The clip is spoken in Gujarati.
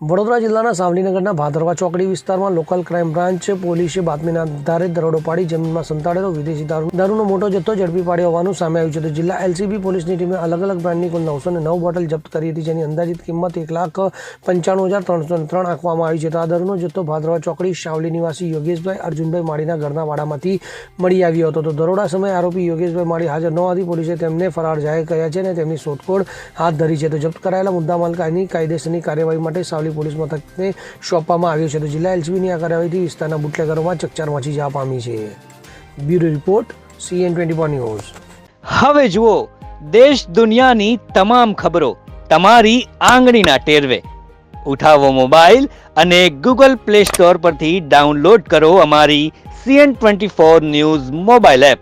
વડોદરા જિલ્લાના સાવલીનગરના ભાદરવા ચોકડી વિસ્તારમાં લોકલ ક્રાઇમ બ્રાન્ચ પોલીસે બાતમીના આધારે દરોડો પાડી જમીનમાં સંતાડેલો વિદેશી દારૂનો મોટો જથ્થો ઝડપી પાડ્યો હોવાનું સામે આવ્યું છે. તો જિલ્લા એલસીબી પોલીસની ટીમે અલગ અલગ બ્રાન્ડની કુલ 909 બોટલ જપ્ત કરી હતી, જેની અંદાજિત કિંમત 1,95,303 આંકવામાં આવી છે. તો આ દારૂનો જથ્થો ભાદરવા ચોકડી સાવલી નિવાસી યોગેશભાઈ અર્જુનભાઈ માળીના ઘરના વાડામાંથી મળી આવ્યો હતો. તો દરોડા સમયે આરોપી યોગેશભાઈ માળી હાજર ન હોવાથી પોલીસે તેમને ફરાર જાહેર કર્યા છે અને તેમની શોધખોળ હાથ ધરી છે. તો જપ્ત કરાયેલા મુદ્દામાલ કાયદેસરની કાર્યવાહી માટે સાવલી પોલીસ મથકને સોંપવામાં આવ્યો છે. તો જિલ્લા એલસીબીની આ કાર્યવાહીથી વિસ્તારના બુટલેગરોમાં ચકચાર મચી જવા પામી છે. Bureau report CN24 news. હવે જુઓ દેશ દુનિયાની તમામ ખબરો તમારી આંગળીના ટેરવે. ઉઠાવો મોબાઈલ અને ગૂગલ પ્લે સ્ટોર પરથી ડાઉનલોડ કરો અમારી CN24 ન્યૂઝ મોબાઈલ એપ.